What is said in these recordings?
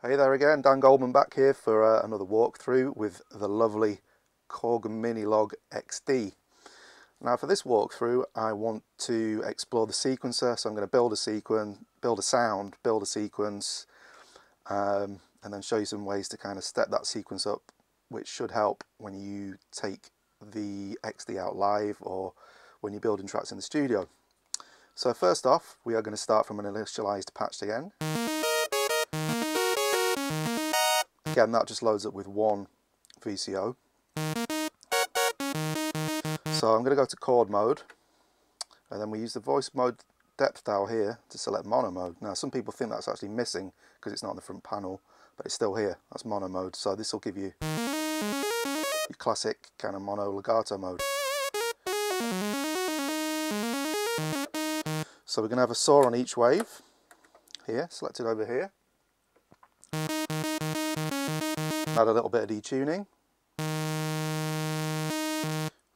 Hey there again, Dan Goldman back here for another walkthrough with the lovely Korg Minilogue XD. Now for this walkthrough I want to explore the sequencer, so I'm going to build a sequence, build a sound, build a sequence, and then show you some ways to kind of step that sequence up, which should help when you take the XD out live or when you're building tracks in the studio. So first off, we are going to start from an initialized patch again. Again, that just loads up with one VCO. So I'm going to go to chord mode, and then we use the voice mode depth dial here to select mono mode. Now some people think that's actually missing because it's not on the front panel, but it's still here. That's mono mode, so this will give you your classic kind of mono legato mode. So we're going to have a saw on each wave here, selected over here. Add a little bit of detuning.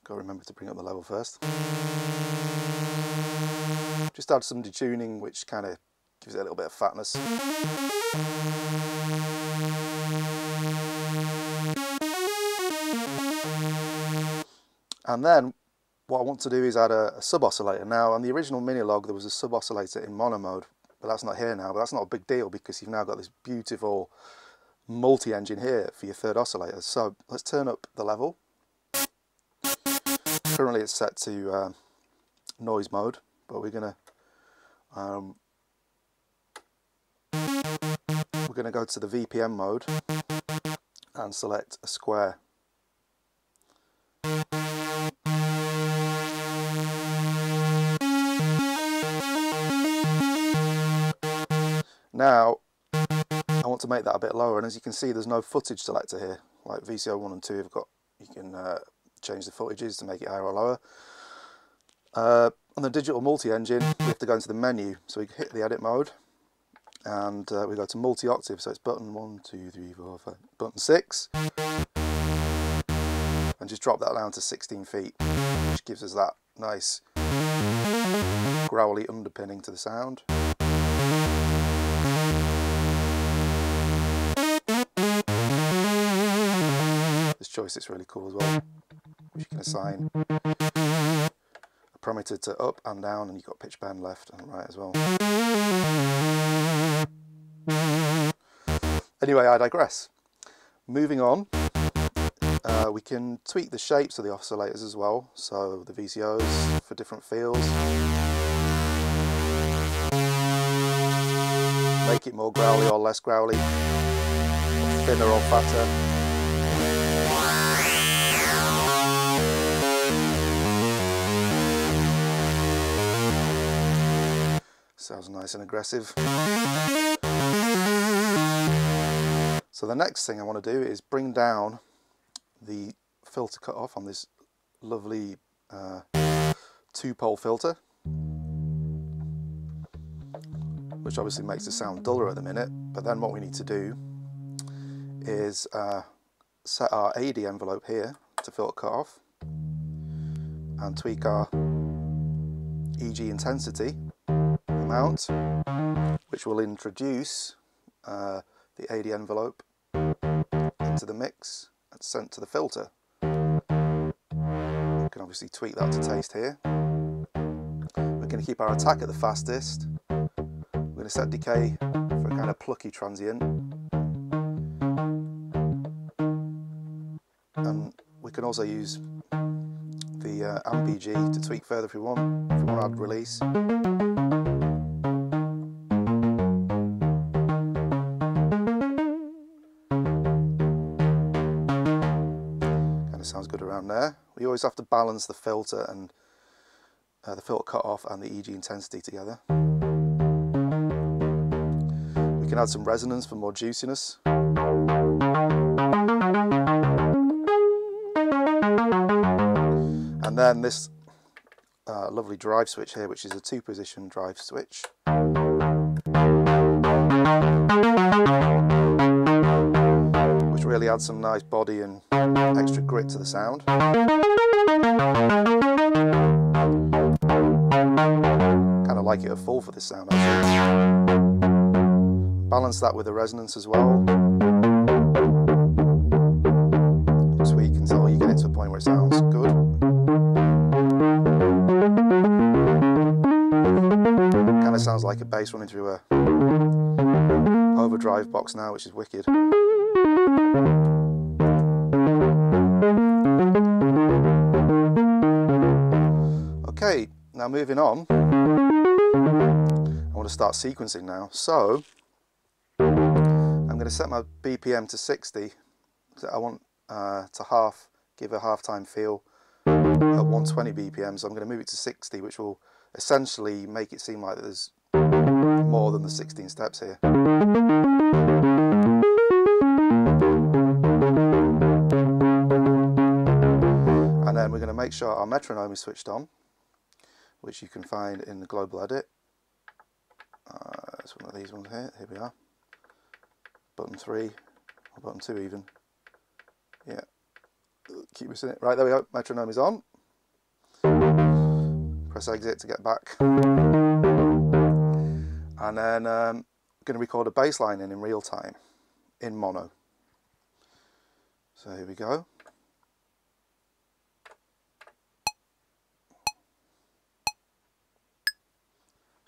Got to remember to bring up the level first. Just add some detuning, which kind of gives it a little bit of fatness. And then what I want to do is add a sub-oscillator. Now on the original Minilogue there was a sub-oscillator in mono mode, but that's not here now. But that's not a big deal because you've now got this beautiful multi-engine here for your third oscillator. So let's turn up the level. Currently it's set to noise mode, but we're gonna go to the VPM mode and select a square. Now I want to make that a bit lower, and as you can see there's no footage selector here. Like VCO 1 and 2 have got, you can change the footages to make it higher or lower. On the digital multi-engine we have to go into the menu, so we hit the edit mode and we go to multi-octave, so it's button 1, 2, 3, 4, 5, button 6, and just drop that down to 16 feet, which gives us that nice growly underpinning to the sound. This joystick's really cool as well, which you can assign a parameter to up and down, and you've got pitch bend left and right as well. Anyway, I digress. Moving on, we can tweak the shapes of the oscillators as well, so the VCOs for different feels. Make it more growly or less growly, thinner or fatter. Sounds nice and aggressive. So the next thing I want to do is bring down the filter cutoff on this lovely 2-pole filter, which obviously makes the sound duller at the minute. But then what we need to do is set our AD envelope here to filter cutoff and tweak our EG intensity amount, which will introduce the AD envelope into the mix and sent to the filter. We can obviously tweak that to taste here. We're going to keep our attack at the fastest. We're going to set decay for a kind of plucky transient, and we can also use the AmpEG to tweak further if we want to add release. Sounds good around there. We always have to balance the filter and the filter cutoff and the EG intensity together. We can add some resonance for more juiciness. And then this lovely drive switch here, which is a 2-position drive switch. Which really adds some nice body and extra grit to the sound. Kind of like it at full for this sound actually. balance that with the resonance as well. Tweak until you get it to a point where it sounds good. Kind of sounds like a bass running through a overdrive box now, which is wicked. Okay, now moving on, I want to start sequencing now. So I'm going to set my BPM to 60. I want to give a half-time feel at 120 BPM, so I'm going to move it to 60, which will essentially make it seem like there's more than the 16 steps here. And then we're going to make sure our metronome is switched on, which you can find in the global edit. It's one of these ones here. Here we are. Button 3, or button 2 even. Yeah. Keep missing it. Right, there we go. Metronome is on. Press exit to get back. And then I'm going to record a bass line in real time, in mono. So here we go.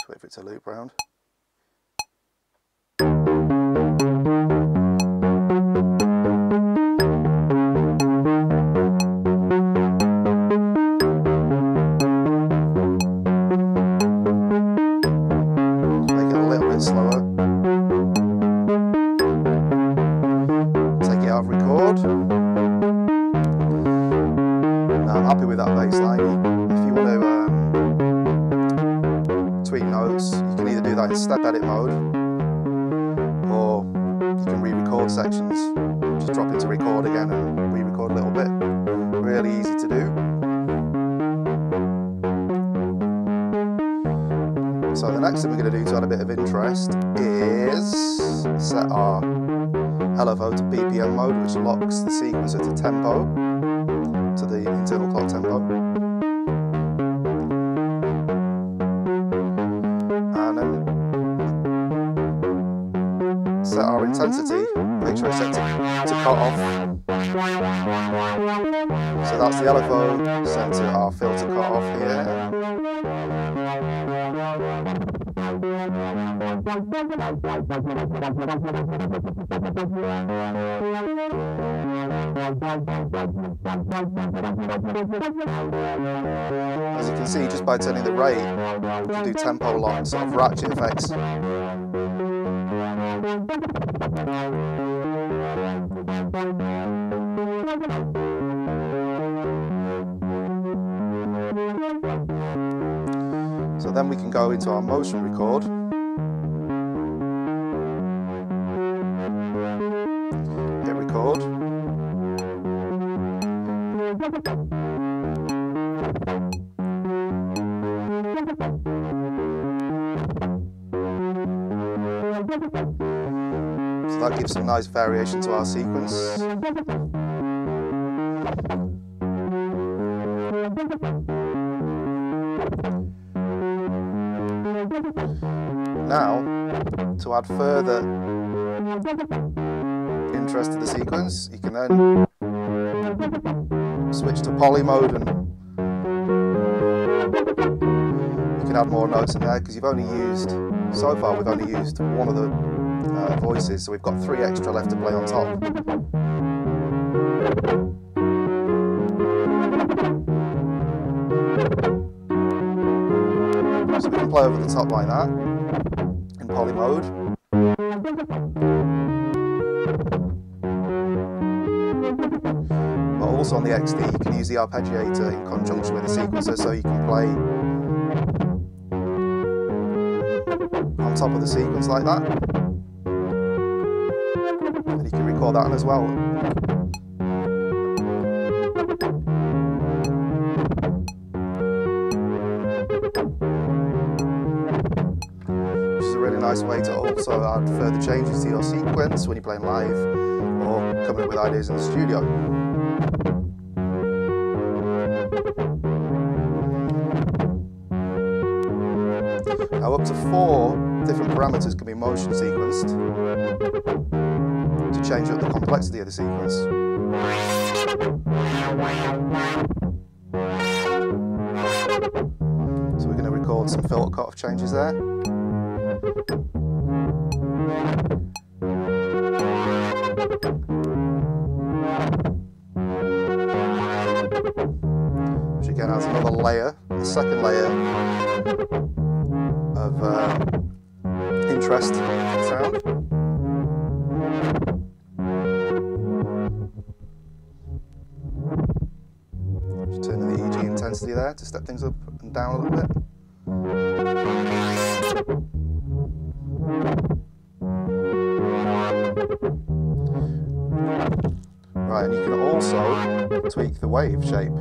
Just wait for it to loop round. Slower. Take it out of record. Now I'm happy with that bass line. If you want to tweak notes, you can either do that in step edit mode, or you can re-record sections. Just drop into record again and re-record a little bit. Really easy to do. So the next thing we're going to do to add a bit of interest is set our LFO to BPM mode, which locks the sequencer to tempo, to the internal clock tempo. And then set our intensity, make sure it's set to cut off. So that's the LFO set to our filter cut off here. As you can see, just by turning the rate, you can do tempo lock and sort of ratchet effects. So then we can go into our motion record. Hit record. So that gives some nice variation to our sequence. Now, to add further interest to the sequence, you can then switch to poly mode, and you can add more notes in there, because you've only used, so far we've only used one of the voices, so we've got 3 extra left to play on top. So we can play over the top like that in poly mode. But also on the XD you can use the arpeggiator in conjunction with the sequencer, so you can play on top of the sequence like that. And you can record that as well. Nice way to also add further changes to your sequence when you're playing live or coming up with ideas in the studio. Now up to 4 different parameters can be motion sequenced to change up the complexity of the sequence. So we're going to record some filter cutoff changes there. Which again adds another layer, the second layer of interest sound. Just turning the EG intensity there to step things up and down a little bit. Right, and you can also tweak the wave shape.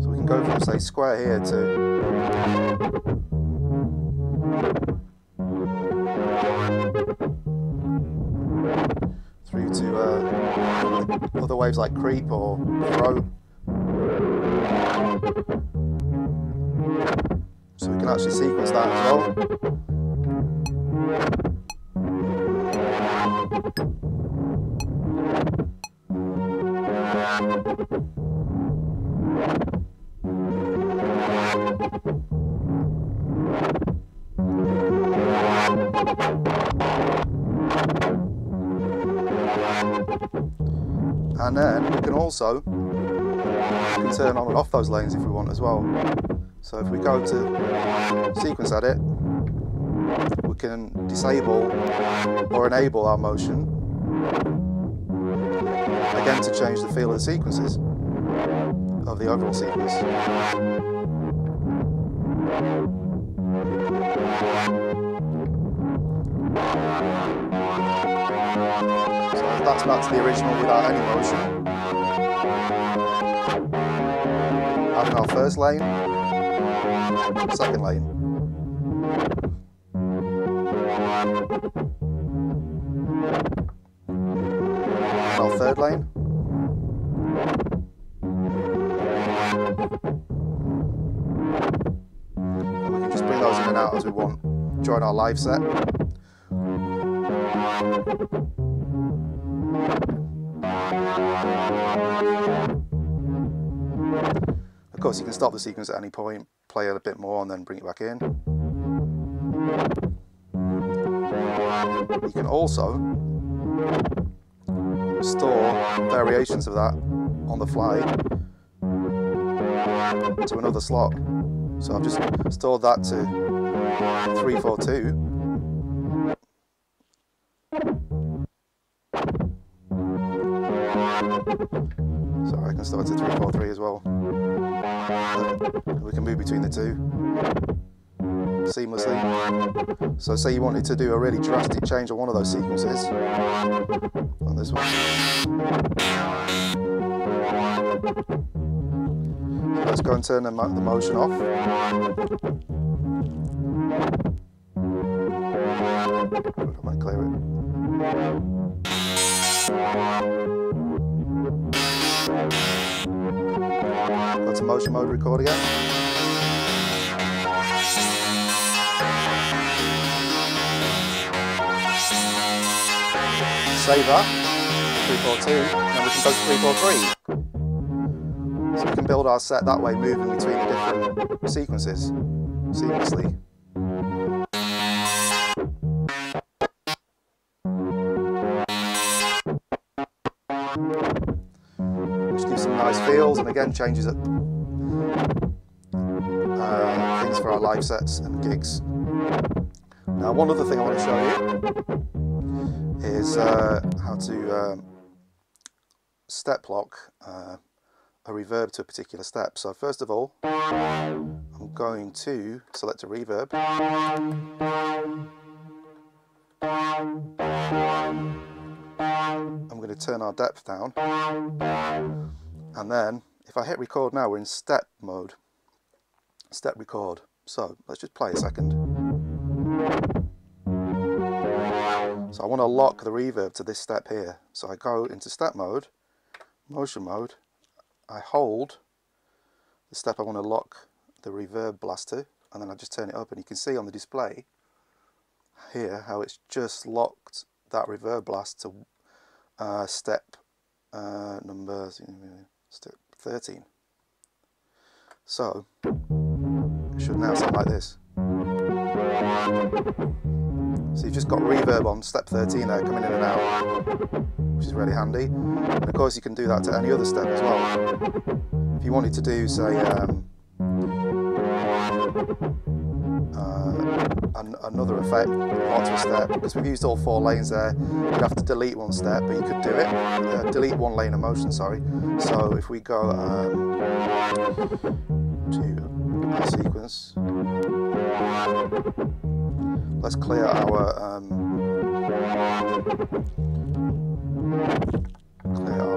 So we can go from, say, square here to through to other waves like creep or throat. So we can actually sequence that as well. And then we can also turn on and off those lanes if we want as well. So if we go to sequence edit, we can disable or enable our motion, again to change the feel of the sequences, of the overall sequence. So that's back to the original without any motion. Adding our first lane, second lane. And our third lane. And we can just bring those in and out as we want during our live set. Of course, you can stop the sequence at any point, play it a bit more and then bring it back in. You can also store variations of that on the fly to another slot. So I've just stored that to 342. So I can store it to 343 as well. We can move between the two seamlessly. So say you wanted to do a really drastic change on one of those sequences, on this one. So let's go and turn the motion off. I might clear it. Go to motion mode, record again. Save that, 342, and we can go to 343. So we can build our set that way, moving between the different sequences seamlessly. Which gives some nice feels and again changes up things for our live sets and gigs. Now, one other thing I want to show you is how to step lock a reverb to a particular step. So first of all, I'm going to select a reverb. I'm going to turn our depth down, and then if I hit record now, we're in step mode, step record. So let's just play a second. So I want to lock the reverb to this step here. So I go into step mode, motion mode, I hold the step I want to lock the reverb blast to, and then I just turn it up, and you can see on the display here how it's just locked that reverb blast to step 13. So it should now sound like this. So you've just got reverb on step 13 there, coming in and out, which is really handy. And of course you can do that to any other step as well. If you wanted to do, say, another effect onto a step, because we've used all 4 lanes there, you'd have to delete one step, but you could do it. Delete one lane of motion, sorry. So if we go to our sequence, let's clear our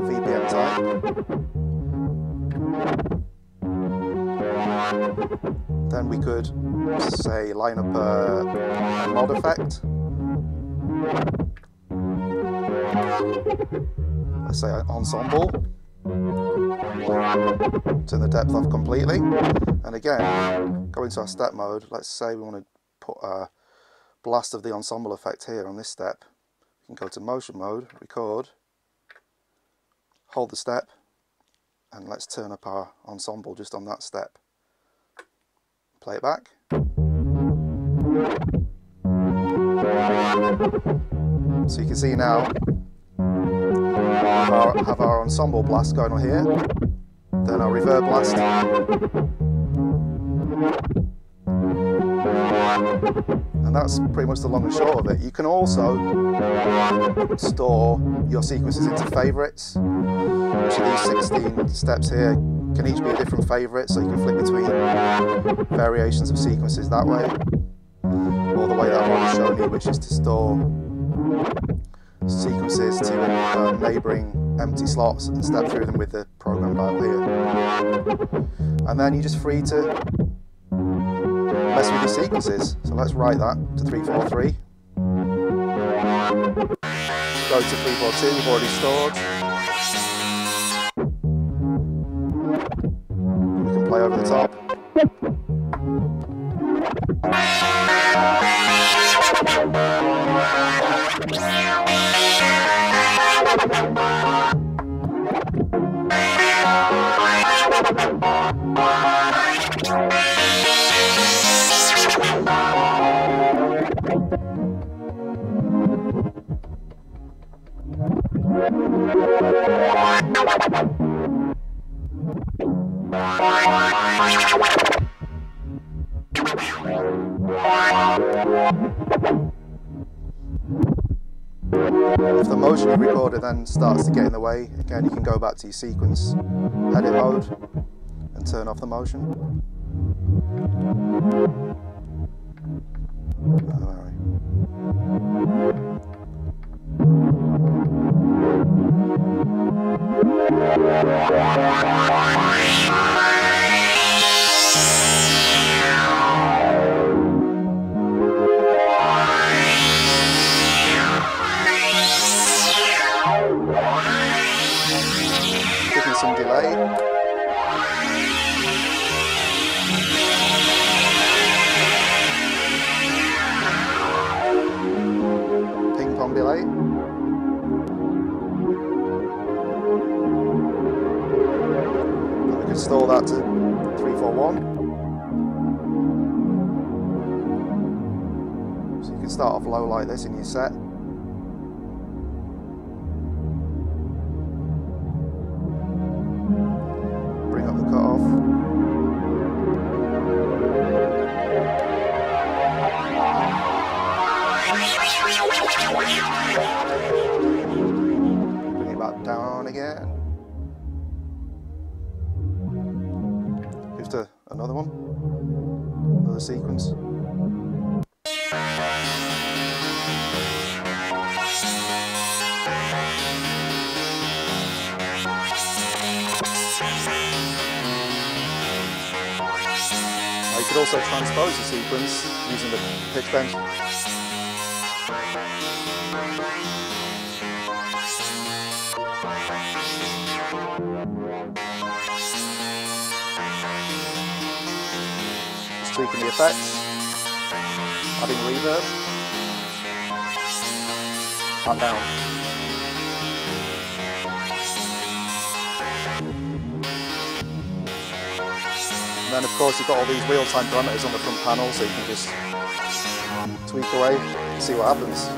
VBM type. Then we could, say, line up a mod effect. Let's say ensemble. Turn the depth off completely. And again, go into our step mode. Let's say we want to put a blast of the ensemble effect here on this step. We can go to motion mode, record, hold the step, and let's turn up our ensemble just on that step. Play it back. So you can see now have our ensemble blast going on here, then our reverb blast, and that's pretty much the long and short of it. You can also store your sequences into favourites, which are these 16 steps here. Can each be a different favourite, so you can flick between variations of sequences that way, or the way that I've already shown you, which is to store sequences to neighbouring empty slots and step through them with the program dial here. And then you're just free to mess with your sequences. So let's write that to 343. Go to 342, we've already stored. We can play over the top. If the motion you recorded then starts to get in the way, again you can go back to your sequence edit mode and turn off the motion. Giving some delay. Ping pong delay. And we can store that to 341. So you can start off low like this in your set. Bring up the cutoff. Bring it back down again. Just another one, another sequence. You could also transpose the sequence using the pitch bench. Just tweaking the effects, adding reverb, back down. And then of course you've got all these real-time parameters on the front panel, so you can just tweak away and see what happens.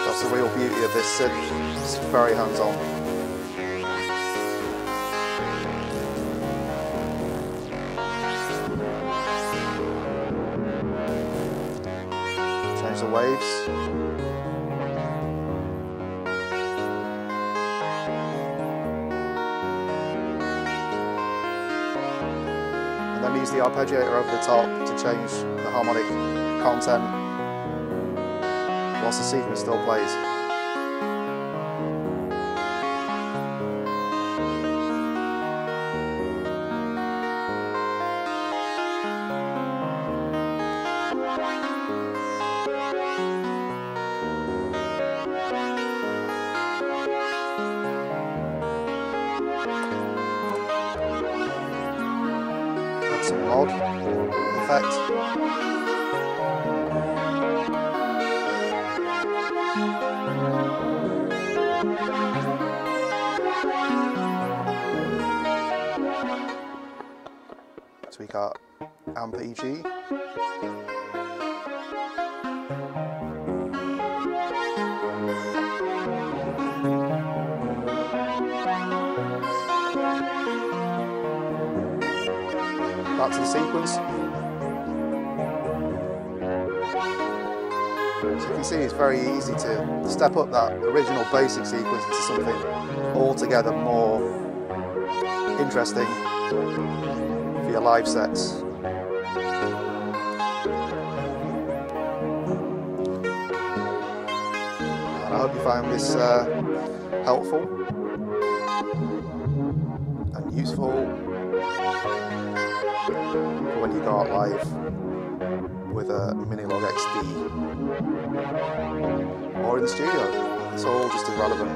That's the real beauty of this synth, it's very hands-on. Change the waves. And then use the arpeggiator over the top to change the harmonic content whilst the sequence still plays. Add some mod effect. Tweak our amp EG. Back to the sequence. So you can see it's very easy to step up that original basic sequence into something altogether more interesting for your live sets. And I hope you found this helpful and useful when you go out live with a Minilogue XD or in the studio. It's all just as relevant.